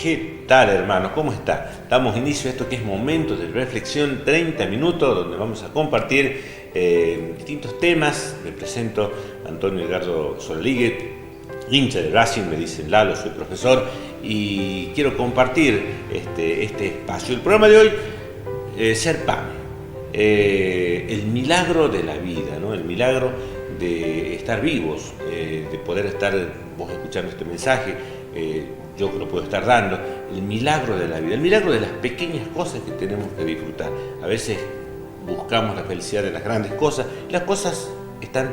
¿Qué tal, hermano? ¿Cómo está? Damos inicio a esto que es Momentos de Reflexión, 30 minutos, donde vamos a compartir distintos temas. Me presento, Antonio Edgardo Solaligue, hincha de Racing, me dicen Lalo, soy profesor, y quiero compartir este espacio. El programa de hoy, Ser Pan, el milagro de la vida, ¿no? El milagro de estar vivos, de poder estar, vos escuchando este mensaje, yo que lo puedo estar dando, el milagro de la vida, el milagro de las pequeñas cosas que tenemos que disfrutar. A veces buscamos la felicidad en las grandes cosas, las cosas están,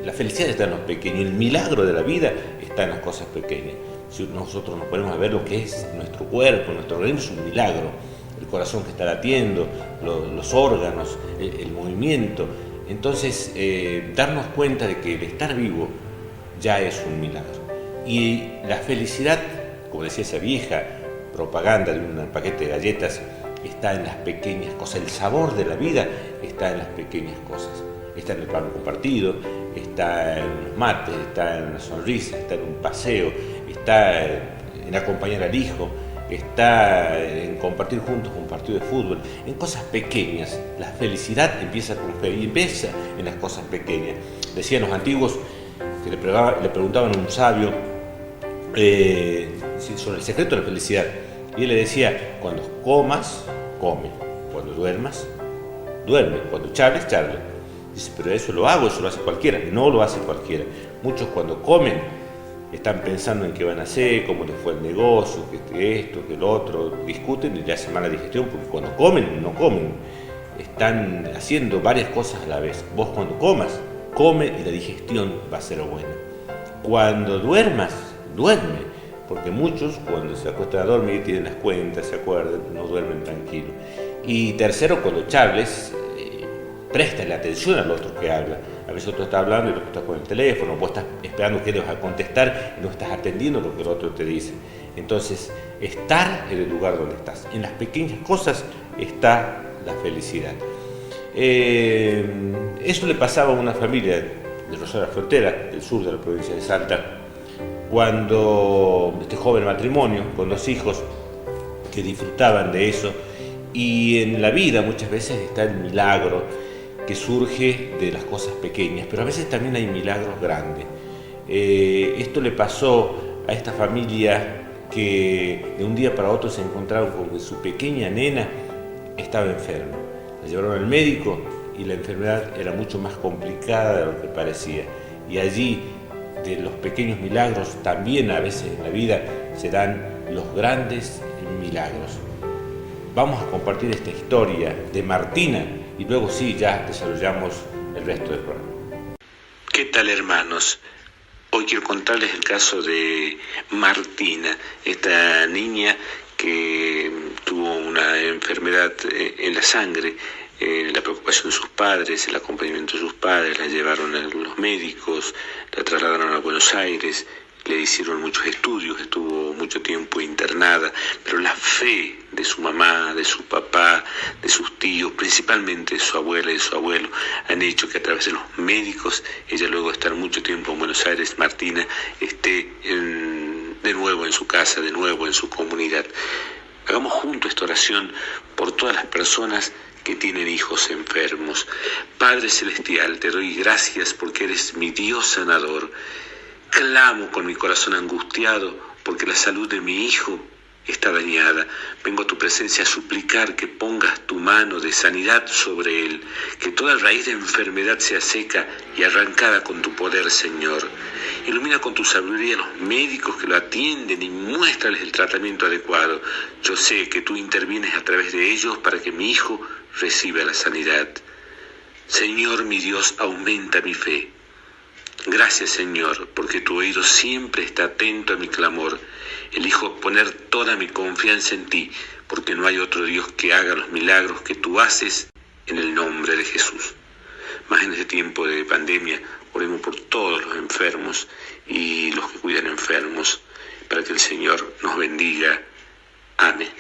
la felicidad está en los pequeños, el milagro de la vida está en las cosas pequeñas. Si nosotros nos ponemos a ver lo que es nuestro cuerpo, nuestro organismo, es un milagro, el corazón que está latiendo, los órganos, el movimiento. Entonces, darnos cuenta de que el estar vivo ya es un milagro. Y la felicidad, como decía esa vieja propaganda de un paquete de galletas, está en las pequeñas cosas. El sabor de la vida está en las pequeñas cosas. Está en el pan compartido, está en los mates, está en una sonrisa, está en un paseo, está en acompañar al hijo, está en compartir juntos un partido de fútbol, en cosas pequeñas. La felicidad empieza con fe y empieza en las cosas pequeñas. Decían los antiguos que le preguntaban a un sabio sobre el secreto de la felicidad, y él le decía: cuando comas, come; cuando duermas, duerme; cuando charles, charla. Dice: pero eso lo hago, eso lo hace cualquiera. No lo hace cualquiera. Muchos cuando comen están pensando en qué van a hacer, cómo les fue el negocio, que esto, que lo otro, discuten y le hacen mala digestión, porque cuando comen, no comen, están haciendo varias cosas a la vez. Vos cuando comas, come y la digestión va a ser buena. Cuando duermas, duerme, porque muchos cuando se acuestan a dormir tienen las cuentas, se acuerdan, no duermen tranquilo. Y tercero, cuando charles, préstale atención al otro que habla. A veces otro está hablando y el otro está con el teléfono, vos estás esperando que le vas a contestar y no estás atendiendo lo que el otro te dice. Entonces, estar en el lugar donde estás. En las pequeñas cosas está la felicidad. Eso le pasaba a una familia de Rosario de la Frontera, del sur de la provincia de Salta, cuando este joven matrimonio con 2 hijos que disfrutaban de eso. Y en la vida muchas veces está el milagro que surge de las cosas pequeñas, pero a veces también hay milagros grandes. Esto le pasó a esta familia que de un día para otro se encontraron con que su pequeña nena estaba enferma. La llevaron al médico y la enfermedad era mucho más complicada de lo que parecía. Y allí, de los pequeños milagros, también a veces en la vida se dan los grandes milagros. Vamos a compartir esta historia de Martina y luego sí, ya desarrollamos el resto del programa. ¿Qué tal, hermanos? Hoy quiero contarles el caso de Martina, esta niña que tuvo una enfermedad en la sangre. La preocupación de sus padres, el acompañamiento de sus padres, la llevaron a los médicos, la trasladaron a Buenos Aires, le hicieron muchos estudios, estuvo mucho tiempo internada, pero la fe de su mamá, de su papá, de sus tíos, principalmente de su abuela y de su abuelo, han hecho que a través de los médicos, ella luego de estar mucho tiempo en Buenos Aires, Martina, esté de nuevo en su casa, de nuevo en su comunidad. Hagamos juntos esta oración por todas las personas que tienen hijos enfermos. Padre Celestial, te doy gracias porque eres mi Dios sanador. Clamo con mi corazón angustiado porque la salud de mi hijo está dañada. Vengo a tu presencia a suplicar que pongas tu mano de sanidad sobre él, que toda raíz de enfermedad sea seca y arrancada con tu poder, Señor. Ilumina con tu sabiduría a los médicos que lo atienden y muéstrales el tratamiento adecuado. Yo sé que tú intervienes a través de ellos para que mi hijo reciba la sanidad. Señor, mi Dios, aumenta mi fe. Gracias, Señor, porque tu oído siempre está atento a mi clamor. Elijo poner toda mi confianza en ti, porque no hay otro Dios que haga los milagros que tú haces, en el nombre de Jesús. Más en este tiempo de pandemia, oremos por todos los enfermos y los que cuidan enfermos, para que el Señor nos bendiga. Amén.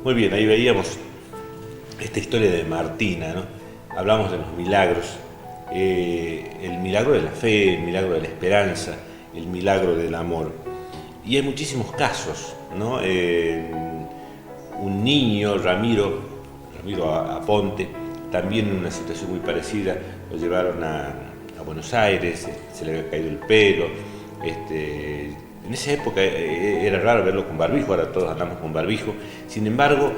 Muy bien, ahí veíamos esta historia de Martina, ¿no? Hablamos de los milagros. El milagro de la fe, el milagro de la esperanza, el milagro del amor. Y hay muchísimos casos, ¿no? Un niño, Ramiro Aponte, también en una situación muy parecida, lo llevaron a Buenos Aires, se le había caído el pelo. En esa época era raro verlo con barbijo, ahora todos andamos con barbijo. Sin embargo,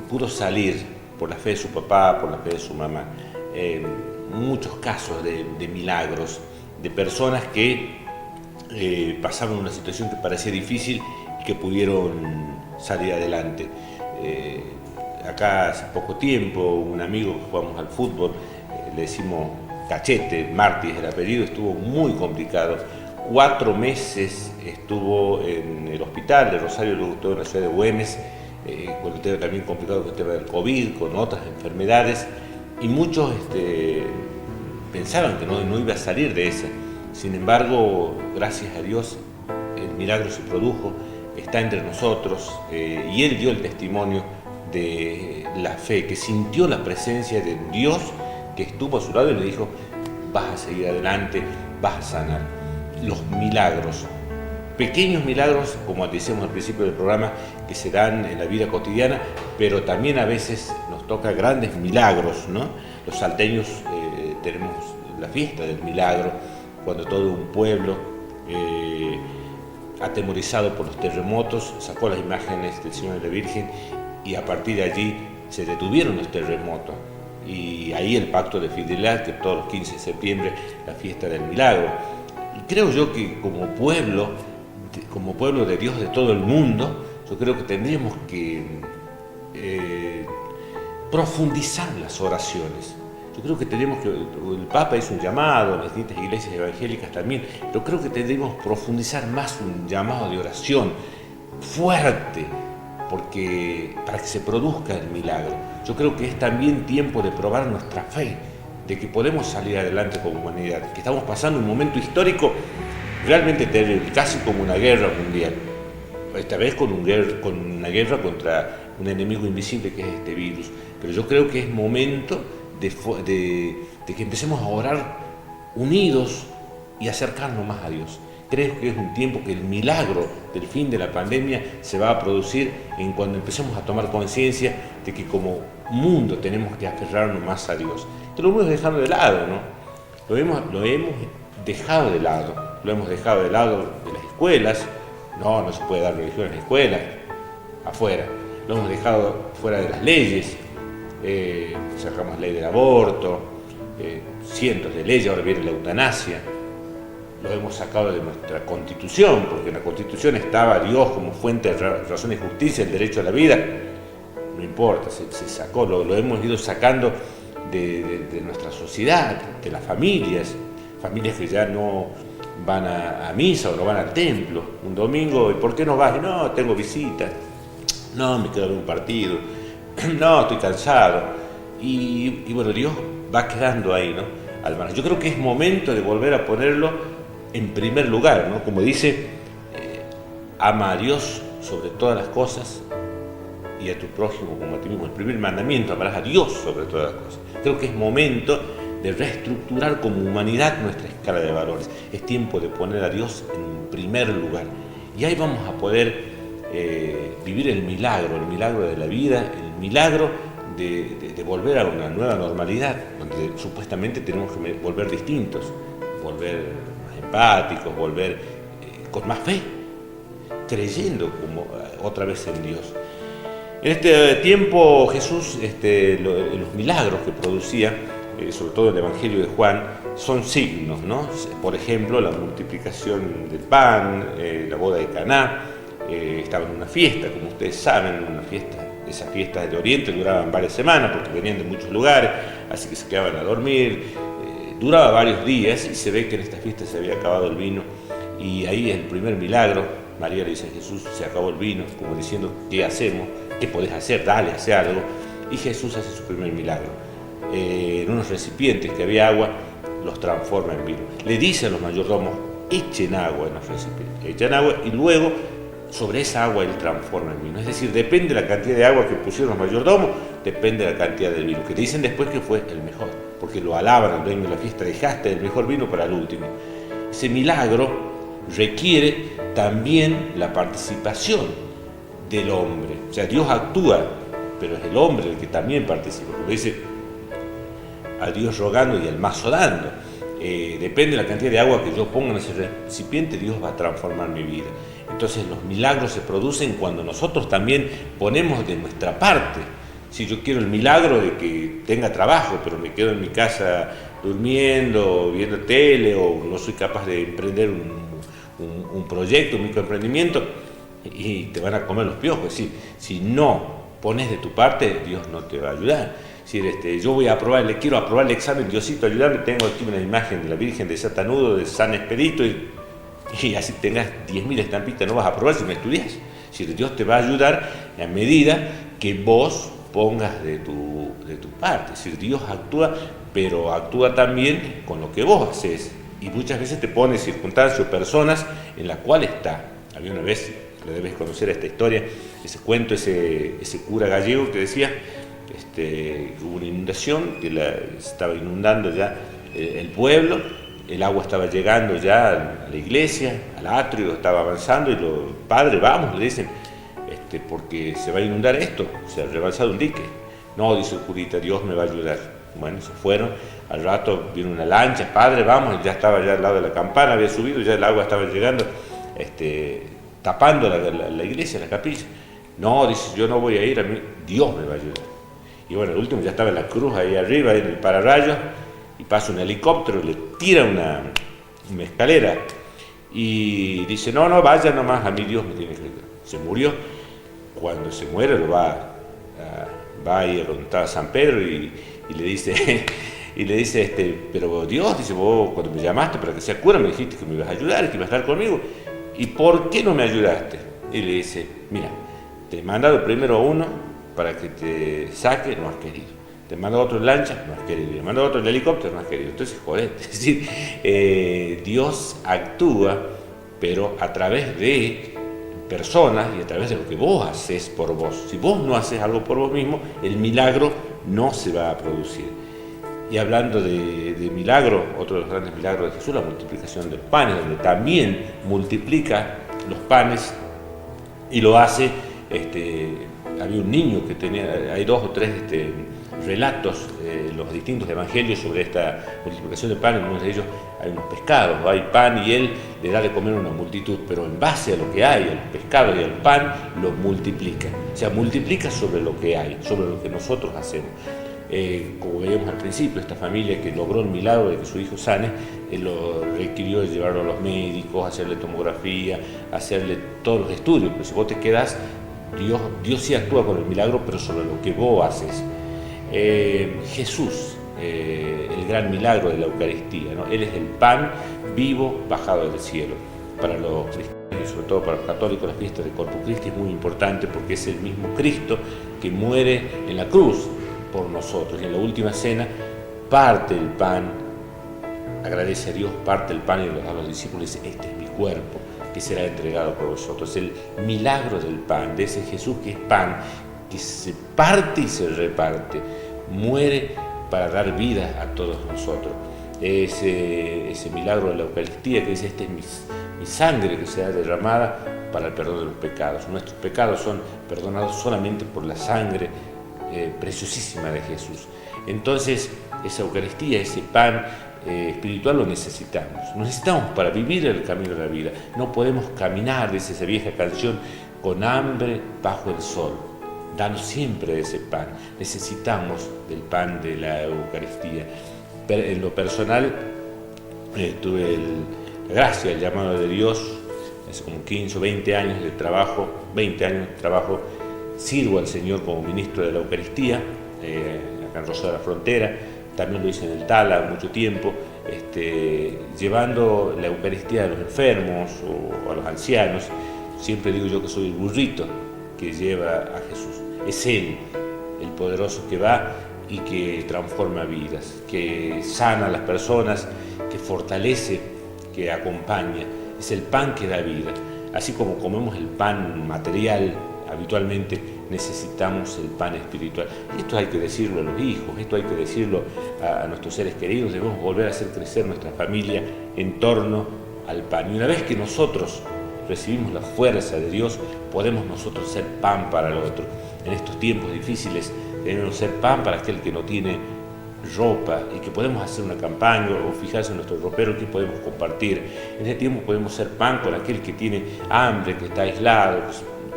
pudo salir por la fe de su papá, por la fe de su mamá. Muchos casos de milagros, de personas que pasaban una situación que parecía difícil y que pudieron salir adelante. Acá hace poco tiempo, un amigo que jugamos al fútbol, le decimos Cachete, Martí es el apellido, estuvo muy complicado. 4 meses estuvo en el hospital de Rosario, luego estuvo en la ciudad de Güemes, con el tema también complicado con el tema del COVID, con otras enfermedades, y muchos pensaban que no iba a salir de esa. Sin embargo, gracias a Dios, el milagro se produjo, está entre nosotros, y él dio el testimonio de la fe, que sintió la presencia de Dios, que estuvo a su lado y le dijo: vas a seguir adelante, vas a sanar. Los milagros, pequeños milagros, como decíamos al principio del programa, que se dan en la vida cotidiana, pero también a veces nos toca grandes milagros, ¿no? Los salteños tenemos la fiesta del milagro, cuando todo un pueblo, atemorizado por los terremotos, sacó las imágenes del Señor y de la Virgen, y a partir de allí se detuvieron los terremotos. Y ahí el pacto de fidelidad, que todos los 15 de septiembre, la fiesta del milagro. Y creo yo que como pueblo de Dios de todo el mundo, yo creo que tendríamos que profundizar las oraciones. Yo creo que el Papa hizo un llamado, las distintas iglesias evangélicas también, pero creo que tendríamos que profundizar más un llamado de oración fuerte, para que se produzca el milagro. Yo creo que es también tiempo de probar nuestra fe, de que podemos salir adelante como humanidad, que estamos pasando un momento histórico realmente terrible, casi como una guerra mundial. Esta vez con una guerra contra un enemigo invisible que es este virus. Pero yo creo que es momento de que empecemos a orar unidos y acercarnos más a Dios. Creo que es un tiempo que el milagro del fin de la pandemia se va a producir en cuando empecemos a tomar conciencia de que como mundo tenemos que aferrarnos más a Dios. Esto lo hemos dejado de lado, ¿no? Lo hemos dejado de lado. Lo hemos dejado de lado de las escuelas. No se puede dar religión en las escuelas, afuera. Lo hemos dejado fuera de las leyes. Sacamos ley del aborto, cientos de leyes, ahora viene la eutanasia. Lo hemos sacado de nuestra Constitución, porque en la Constitución estaba Dios como fuente de razón y justicia, el derecho a la vida. No importa, se sacó, lo hemos ido sacando de nuestra sociedad, de las familias que ya no van a misa o no van al templo. Un domingo, ¿y por qué no vas? No, tengo visita. No, me quedo a ver un partido. No, estoy cansado. Y bueno, Dios va quedando ahí, ¿no? Al margen. Yo creo que es momento de volver a ponerlo en primer lugar, ¿no? Como dice, ama a Dios sobre todas las cosas y a tu prójimo como a ti mismo. El primer mandamiento, amarás a Dios sobre todas las cosas. Creo que es momento de reestructurar como humanidad nuestra escala de valores. Es tiempo de poner a Dios en primer lugar. Y ahí vamos a poder vivir el milagro de la vida, el milagro de volver a una nueva normalidad, donde supuestamente tenemos que volver distintos, volver más empáticos, volver con más fe, creyendo como otra vez en Dios. En este tiempo Jesús, los milagros que producía, sobre todo en el Evangelio de Juan, son signos, ¿no? Por ejemplo, la multiplicación del pan, la boda de Caná, estaba en una fiesta, como ustedes saben, esas fiestas de Oriente duraban varias semanas porque venían de muchos lugares, así que se quedaban a dormir, duraba varios días y se ve que en esta fiesta se había acabado el vino y ahí es el primer milagro. María le dice a Jesús: se acabó el vino, como diciendo, ¿qué hacemos? ¿Qué podés hacer? Dale, hace algo. Y Jesús hace su primer milagro. En unos recipientes que había agua, los transforma en vino. Le dice a los mayordomos: echen agua en los recipientes, echan agua y luego sobre esa agua él transforma en vino. Es decir, depende de la cantidad de agua que pusieron los mayordomos, depende de la cantidad del vino, que te dicen después que fue el mejor, porque lo alaban al dueño de la fiesta: dejaste el mejor vino para el último. Ese milagro requiere también la participación del hombre. O sea, Dios actúa, pero es el hombre el que también participa. Porque dice, a Dios rogando y al mazo dando. Depende de la cantidad de agua que yo ponga en ese recipiente, Dios va a transformar mi vida. Entonces los milagros se producen cuando nosotros también ponemos de nuestra parte. Si yo quiero el milagro de que tenga trabajo, pero me quedo en mi casa durmiendo, viendo tele, o no soy capaz de emprender un proyecto, un microemprendimiento, y te van a comer los piojos. Es decir, si no pones de tu parte, Dios no te va a ayudar. Es decir, yo voy a aprobar, quiero aprobar el examen, Diosito, ayúdame, tengo aquí una imagen de la Virgen de Satanudo, de San Expedito, y así tengas 10.000 estampitas, no vas a aprobar si no estudias. Es decir, Dios te va a ayudar a medida que vos pongas de tu parte. Es decir, Dios actúa, pero actúa también con lo que vos haces. Y muchas veces te pone circunstancias o personas en las cuales está. Había una vez, le debes conocer esta historia, ese cuento, ese cura gallego que decía, hubo una inundación, que estaba inundando ya el pueblo, el agua estaba llegando ya a la iglesia, al atrio, estaba avanzando, y los padres, vamos, le dicen, porque se va a inundar esto, se ha rebalsado un dique. No, dice el curita, Dios me va a ayudar. Bueno, se fueron, al rato vino una lancha, padre, vamos, ya estaba ya al lado de la campana, había subido, ya el agua estaba llegando, tapando la iglesia, la capilla. No, dice, yo no voy a ir, a mí, Dios me va a ayudar. Y bueno, el último ya estaba en la cruz, ahí arriba, en el pararrayos, y pasa un helicóptero, le tira una escalera, y dice, no, vaya nomás, a mí Dios me tiene que ayudar. Se murió. Cuando se muere lo va a ir a donde estaba San Pedro y le dice, pero Dios, dice, vos cuando me llamaste para que sea cura me dijiste que me ibas a ayudar, que ibas a estar conmigo, ¿y por qué no me ayudaste? Y le dice, mira, te he mandado primero a uno para que te saque, no has querido. Te he mandado otro en lancha, no has querido. Te he mandado otro en helicóptero, no has querido. Entonces, joder, es decir, Dios actúa, pero a través de personas y a través de lo que vos haces por vos. Si vos no haces algo por vos mismo, el milagro no se va a producir. Y hablando de milagro, otro de los grandes milagros de Jesús, la multiplicación de los panes, donde también multiplica los panes y lo hace. Había un niño que tenía, hay 2 o 3 relatos en los distintos evangelios sobre esta multiplicación de pan. En uno de ellos hay unos pescados, hay pan y él le da de comer a una multitud, pero en base a lo que hay, al pescado y al pan, lo multiplica. O sea, multiplica sobre lo que hay, sobre lo que nosotros hacemos. Como veíamos al principio, esta familia que logró el milagro de que su hijo sane, lo requirió de llevarlo a los médicos, hacerle tomografía, hacerle todos los estudios, pero si vos te quedás, Dios sí actúa con el milagro, pero sobre lo que vos haces. Jesús, el gran milagro de la Eucaristía, ¿no? Él es el pan vivo bajado del cielo. Para los cristianos y sobre todo para los católicos, la fiesta de Corpus Christi es muy importante porque es el mismo Cristo que muere en la cruz por nosotros. Y en la última cena parte el pan, agradece a Dios, parte el pan y a los discípulos dice, este es mi cuerpo que será entregado por vosotros. El milagro del pan, de ese Jesús que es pan, que se parte y se reparte, muere para dar vida a todos nosotros. Ese milagro de la Eucaristía que dice, esta es mi sangre que será derramada para el perdón de los pecados. Nuestros pecados son perdonados solamente por la sangre preciosísima de Jesús. Entonces, esa Eucaristía, ese pan espiritual lo necesitamos para vivir el camino de la vida. No podemos caminar, dice esa vieja canción, con hambre bajo el sol. Danos siempre ese pan. Necesitamos del pan de la Eucaristía. En lo personal, tuve la gracia, el llamado de Dios, hace como 15 o 20 años de trabajo, sirvo al Señor como ministro de la Eucaristía, acá en Rosario de la Frontera. También lo hice en el Tala mucho tiempo, llevando la Eucaristía a los enfermos o a los ancianos. Siempre digo yo que soy el burrito que lleva a Jesús. Es Él, el poderoso que va y que transforma vidas, que sana a las personas, que fortalece, que acompaña. Es el pan que da vida. Así como comemos el pan material habitualmente, necesitamos el pan espiritual. Esto hay que decirlo a los hijos, esto hay que decirlo a nuestros seres queridos. Debemos volver a hacer crecer nuestra familia en torno al pan. Y una vez que nosotros recibimos la fuerza de Dios, podemos nosotros ser pan para el otro. En estos tiempos difíciles debemos ser pan para aquel que no tiene ropa, y que podemos hacer una campaña o fijarse en nuestro ropero que podemos compartir. En este tiempo podemos ser pan con aquel que tiene hambre, que está aislado,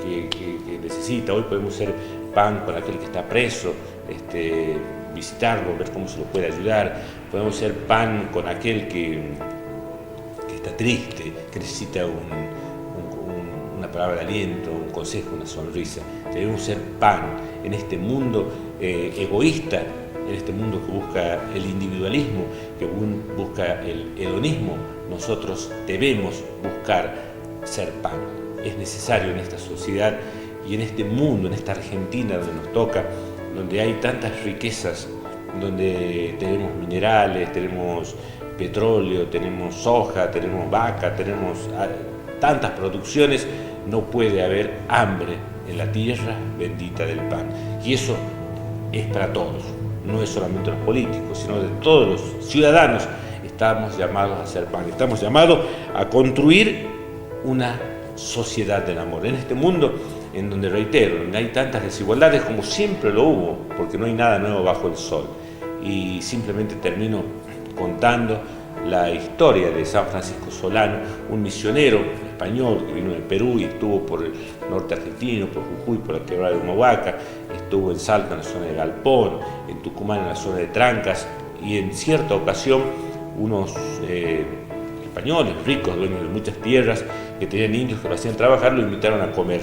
que necesita. Hoy podemos ser pan con aquel que está preso, visitarlo, ver cómo se lo puede ayudar. Podemos ser pan con aquel que está triste, que necesita una palabra de aliento, un consejo, una sonrisa. Debemos ser pan en este mundo egoísta, en este mundo que busca el individualismo, que busca el hedonismo. Nosotros debemos buscar ser pan. Es necesario en esta sociedad y en este mundo, en esta Argentina donde nos toca, donde hay tantas riquezas, donde tenemos minerales, tenemos petróleo, tenemos soja, tenemos vaca, tenemos tantas producciones. No puede haber hambre en la tierra bendita del pan. Y eso es para todos, no es solamente los políticos, sino de todos los ciudadanos. Estamos llamados a hacer pan, estamos llamados a construir una sociedad del amor. En este mundo en donde, reitero, donde hay tantas desigualdades como siempre lo hubo, porque no hay nada nuevo bajo el sol. Y simplemente termino contando la historia de San Francisco Solano, un misionero español que vino de Perú y estuvo por el norte argentino, por Jujuy, por la quebrada de Humahuaca, estuvo en Salta, en la zona de Galpón, en Tucumán, en la zona de Trancas, y en cierta ocasión unos españoles ricos, dueños de muchas tierras, que tenían indios que lo hacían trabajar, lo invitaron a comer.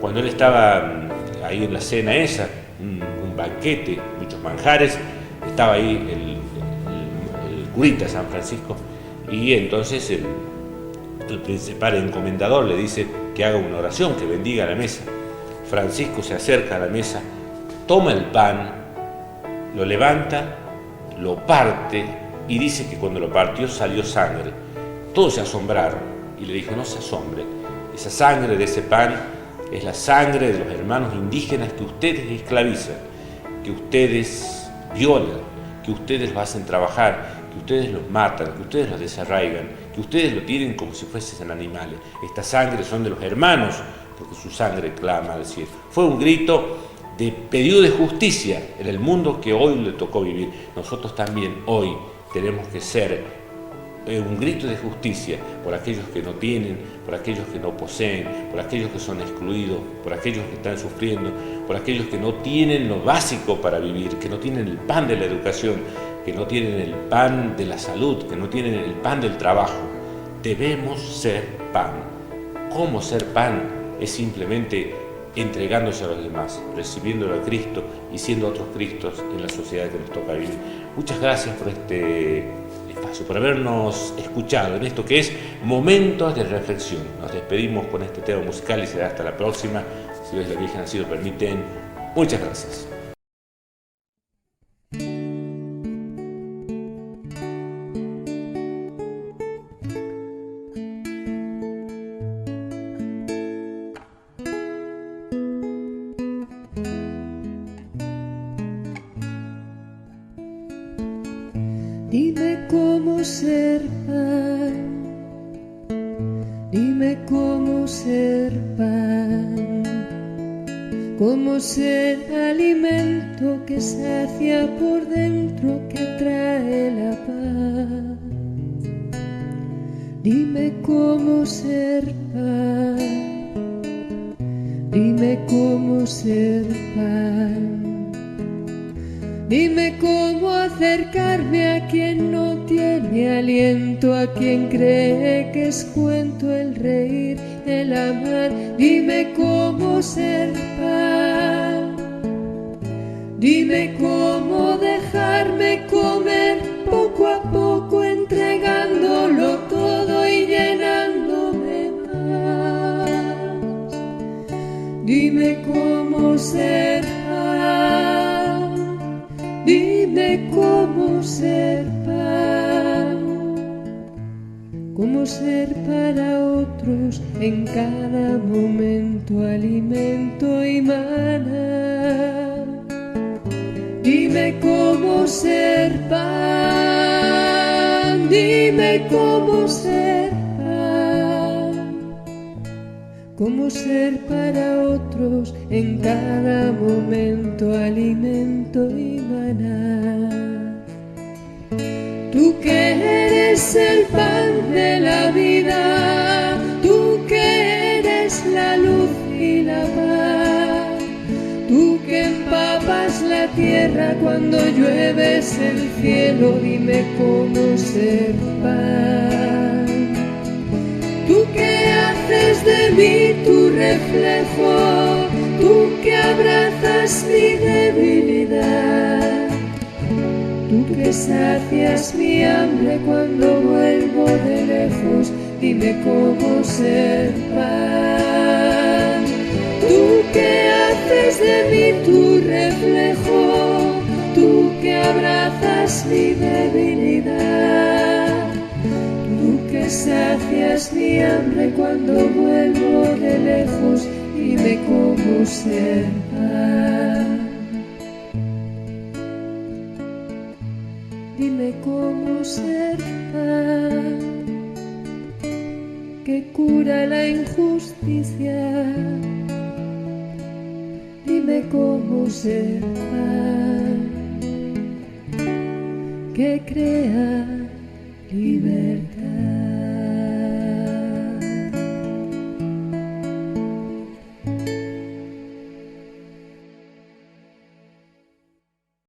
Cuando él estaba ahí en la cena esa, un banquete, muchos manjares, estaba ahí el curita San Francisco, y entonces el principal encomendador le dice que haga una oración, que bendiga la mesa. Francisco se acerca a la mesa, toma el pan, lo levanta, lo parte y dice que cuando lo partió salió sangre. Todos se asombraron y le dijo: no se asombren, esa sangre de ese pan es la sangre de los hermanos indígenas que ustedes esclavizan, que ustedes violan, que ustedes los hacen trabajar, que ustedes los matan, que ustedes los desarraigan, que ustedes lo tienen como si fuesen animales. Esta sangre son de los hermanos, porque su sangre clama al cielo. Fue un grito de pedido de justicia en el mundo que hoy le tocó vivir. Nosotros también hoy tenemos que ser un grito de justicia por aquellos que no tienen, por aquellos que no poseen, por aquellos que son excluidos, por aquellos que están sufriendo, por aquellos que no tienen lo básico para vivir, que no tienen el pan de la educación, que no tienen el pan de la salud, que no tienen el pan del trabajo. Debemos ser pan. ¿Cómo ser pan? Es simplemente entregándose a los demás, recibiéndolo a Cristo y siendo otros Cristos en la sociedad que nos toca vivir. Muchas gracias por este espacio, por habernos escuchado en esto que es Momentos de Reflexión. Nos despedimos con este tema musical y será hasta la próxima, si Dios y la Virgen así lo permiten. Muchas gracias. Dime cómo ser pan, dime cómo ser pan, cómo ser alimento que sacia por dentro, que trae la paz. Dime cómo ser pan, dime cómo ser pan. Dime cómo acercarme a quien no tiene aliento, a quien cree que es cuento el reír, el amar. Dime cómo ser pan, dime cómo dejarme comer poco a poco, entregándolo todo y llenándome más. Dime cómo ser pan, dime cómo ser pan, cómo ser para otros en cada momento alimento y maná. Dime cómo ser pan, dime cómo ser cómo ser para otros en cada momento alimento y maná. Tú que eres el pan de la vida, tú que eres la luz y la paz, tú que empapas la tierra cuando llueves el cielo, dime cómo ser pan. Tú que haces de mí tu reflejo, tú que abrazas mi debilidad, tú que sacias mi hambre cuando vuelvo de lejos, dime cómo ser pan. Tú que haces de mí tu reflejo, tú que abrazas mi debilidad, tú que sacias mi hambre cuando vuelvo de lejos, dime cómo ser pan. Dime cómo ser pan, que cura la injusticia. Dime cómo ser pan, que crea libertad.